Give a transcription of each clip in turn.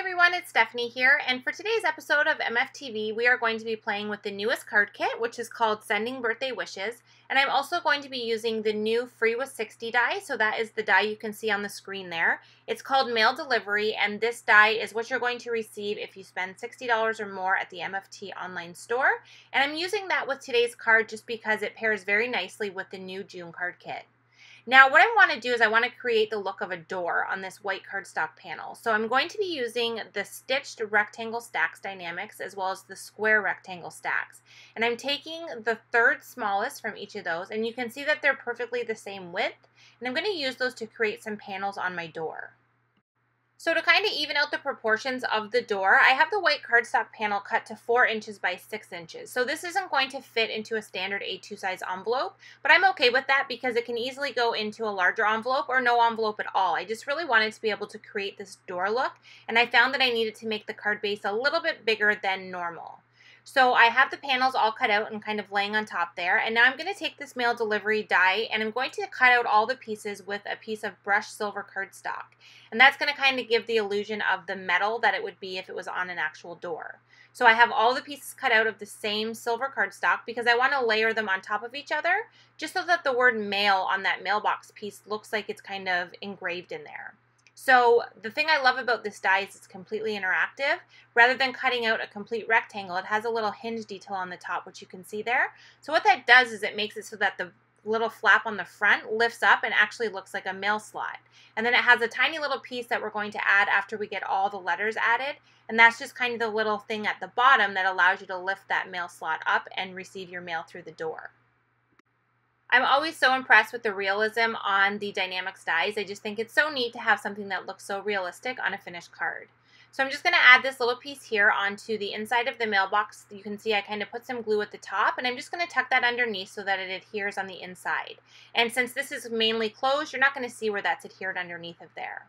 everyone, it's Stephanie here, and for today's episode of MFTv, we are going to be playing with the newest card kit, which is called Sending Birthday Wishes, and I'm also going to be using the new Free with 60 die, so that is the die you can see on the screen there. It's called Mail Delivery, and this die is what you're going to receive if you spend $60 or more at the MFT online store, and I'm using that with today's card just because it pairs very nicely with the new June card kit. Now what I want to do is I want to create the look of a door on this white cardstock panel. So I'm going to be using the stitched rectangle stacks Die-namics as well as the square rectangle stacks. And I'm taking the third smallest from each of those, and you can see that they're perfectly the same width, and I'm going to use those to create some panels on my door. So to kind of even out the proportions of the door, I have the white cardstock panel cut to 4 inches by 6 inches. So this isn't going to fit into a standard A2 size envelope, but I'm okay with that because it can easily go into a larger envelope or no envelope at all. I just really wanted to be able to create this door look, and I found that I needed to make the card base a little bit bigger than normal. So I have the panels all cut out and kind of laying on top there, and now I'm going to take this mail delivery die and I'm going to cut out all the pieces with a piece of brushed silver cardstock. And that's going to kind of give the illusion of the metal that it would be if it was on an actual door. So I have all the pieces cut out of the same silver cardstock because I want to layer them on top of each other just so that the word mail on that mailbox piece looks like it's kind of engraved in there. So the thing I love about this die is it's completely interactive. Rather than cutting out a complete rectangle, it has a little hinge detail on the top, which you can see there. So what that does is it makes it so that the little flap on the front lifts up and actually looks like a mail slot. And then it has a tiny little piece that we're going to add after we get all the letters added. And that's just kind of the little thing at the bottom that allows you to lift that mail slot up and receive your mail through the door. I'm always so impressed with the realism on the Die-namics dies. I just think it's so neat to have something that looks so realistic on a finished card. So I'm just going to add this little piece here onto the inside of the mailbox. You can see I kind of put some glue at the top, and I'm just going to tuck that underneath so that it adheres on the inside. And since this is mainly closed, you're not going to see where that's adhered underneath of there.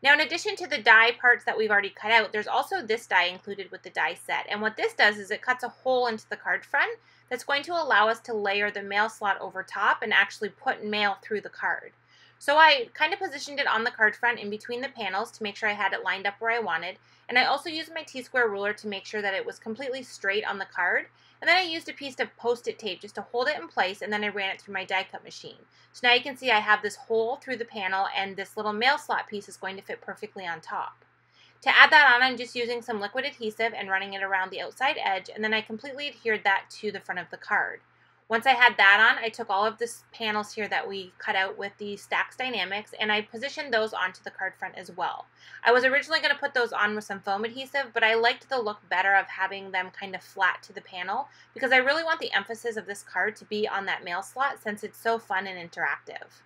Now, in addition to the die parts that we've already cut out, there's also this die included with the die set. And what this does is it cuts a hole into the card front that's going to allow us to layer the mail slot over top and actually put mail through the card. So I kind of positioned it on the card front in between the panels to make sure I had it lined up where I wanted. And I also used my T-square ruler to make sure that it was completely straight on the card. And then I used a piece of post-it tape just to hold it in place, and then I ran it through my die cut machine. So now you can see I have this hole through the panel, and this little mail slot piece is going to fit perfectly on top. To add that on, I'm just using some liquid adhesive and running it around the outside edge, and then I completely adhered that to the front of the card. Once I had that on, I took all of the panels here that we cut out with the stacks Die-namics, and I positioned those onto the card front as well. I was originally going to put those on with some foam adhesive, but I liked the look better of having them kind of flat to the panel because I really want the emphasis of this card to be on that mail slot since it's so fun and interactive.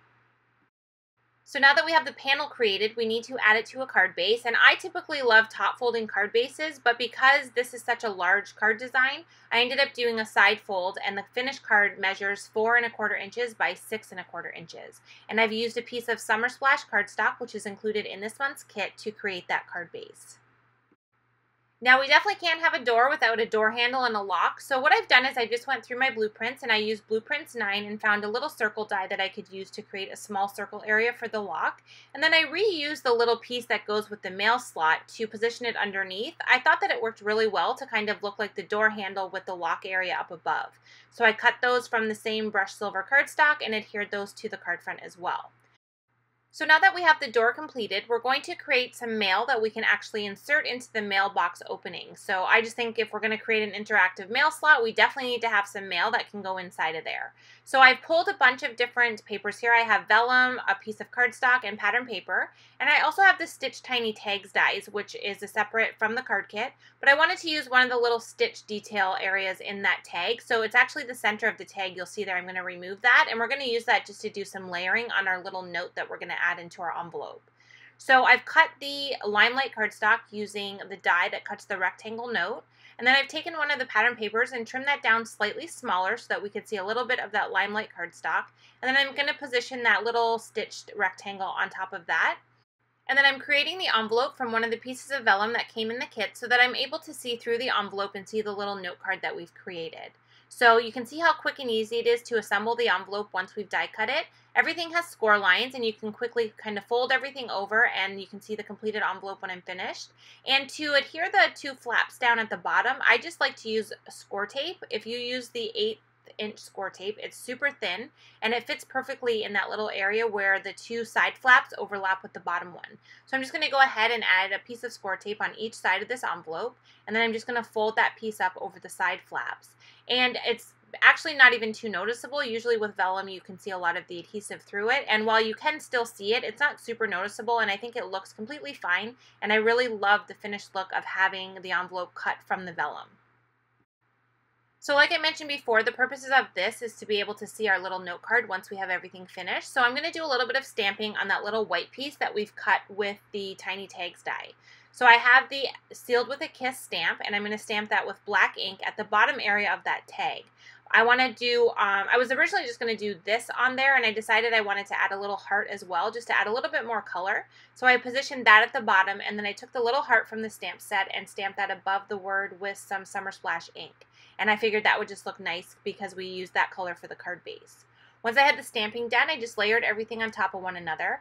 So now that we have the panel created, we need to add it to a card base, and I typically love top folding card bases, but because this is such a large card design, I ended up doing a side fold, and the finished card measures 4 1/4 inches by 6 1/4 inches. And I've used a piece of Summer Splash cardstock, which is included in this month's kit, to create that card base. Now we definitely can't have a door without a door handle and a lock, so what I've done is I just went through my blueprints and I used Blueprints 9 and found a little circle die that I could use to create a small circle area for the lock, and then I reused the little piece that goes with the mail slot to position it underneath. I thought that it worked really well to kind of look like the door handle with the lock area up above. So I cut those from the same brushed silver cardstock and adhered those to the card front as well. So now that we have the door completed, we're going to create some mail that we can actually insert into the mailbox opening. So I just think if we're going to create an interactive mail slot, we definitely need to have some mail that can go inside of there. So I've pulled a bunch of different papers here. I have vellum, a piece of cardstock, and pattern paper. And I also have the Stitch Tiny Tags dies, which is a separate from the card kit. But I wanted to use one of the little stitch detail areas in that tag. So it's actually the center of the tag. You'll see there I'm going to remove that. And we're going to use that just to do some layering on our little note that we're going to add into our envelope. So I've cut the limelight cardstock using the die that cuts the rectangle note, and then I've taken one of the pattern papers and trimmed that down slightly smaller so that we could see a little bit of that limelight cardstock, and then I'm going to position that little stitched rectangle on top of that. And then I'm creating the envelope from one of the pieces of vellum that came in the kit so that I'm able to see through the envelope and see the little note card that we've created. So you can see how quick and easy it is to assemble the envelope once we've die cut it. Everything has score lines, and you can quickly kind of fold everything over, and you can see the completed envelope when I'm finished. And to adhere the two flaps down at the bottom, I just like to use score tape. If you use the 1/8" score tape, it's super thin, and it fits perfectly in that little area where the two side flaps overlap with the bottom one. So I'm just going to go ahead and add a piece of score tape on each side of this envelope, and then I'm just going to fold that piece up over the side flaps. And it's actually not even too noticeable. Usually with vellum you can see a lot of the adhesive through it, and while you can still see it, it's not super noticeable, and I think it looks completely fine, and I really love the finished look of having the envelope cut from the vellum. So like I mentioned before, the purposes of this is to be able to see our little note card once we have everything finished. So I'm going to do a little bit of stamping on that little white piece that we've cut with the Tiny Tags die. So I have the Sealed with a Kiss stamp, and I'm going to stamp that with black ink at the bottom area of that tag. I want to do, I was originally just going to do this on there, and I decided I wanted to add a little heart as well, just to add a little bit more color. So I positioned that at the bottom, and then I took the little heart from the stamp set and stamped that above the word with some Summer Splash ink. And I figured that would just look nice because we used that color for the card base. Once I had the stamping done, I just layered everything on top of one another.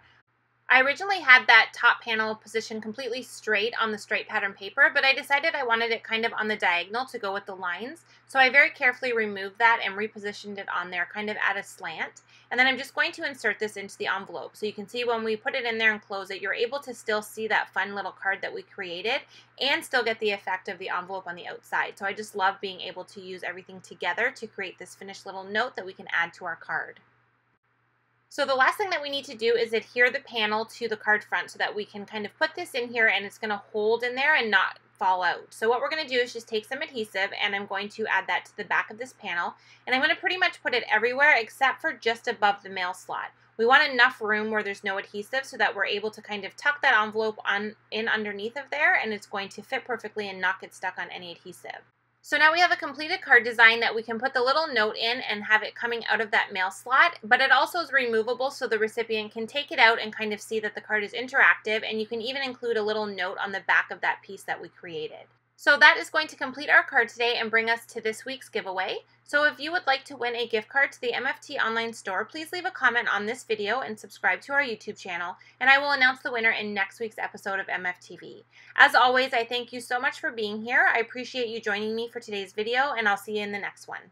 I originally had that top panel positioned completely straight on the straight pattern paper, but I decided I wanted it kind of on the diagonal to go with the lines. So I very carefully removed that and repositioned it on there kind of at a slant. And then I'm just going to insert this into the envelope. So you can see when we put it in there and close it, you're able to still see that fun little card that we created and still get the effect of the envelope on the outside. So I just love being able to use everything together to create this finished little note that we can add to our card. So the last thing that we need to do is adhere the panel to the card front so that we can kind of put this in here and it's going to hold in there and not fall out. So what we're going to do is just take some adhesive, and I'm going to add that to the back of this panel, and I'm going to pretty much put it everywhere except for just above the mail slot. We want enough room where there's no adhesive so that we're able to kind of tuck that envelope in underneath of there, and it's going to fit perfectly and not get stuck on any adhesive. So now we have a completed card design that we can put the little note in and have it coming out of that mail slot, but it also is removable so the recipient can take it out and kind of see that the card is interactive, and you can even include a little note on the back of that piece that we created. So that is going to complete our card today and bring us to this week's giveaway. So if you would like to win a gift card to the MFT online store, please leave a comment on this video and subscribe to our YouTube channel, and I will announce the winner in next week's episode of MFTv. As always, I thank you so much for being here. I appreciate you joining me for today's video, and I'll see you in the next one.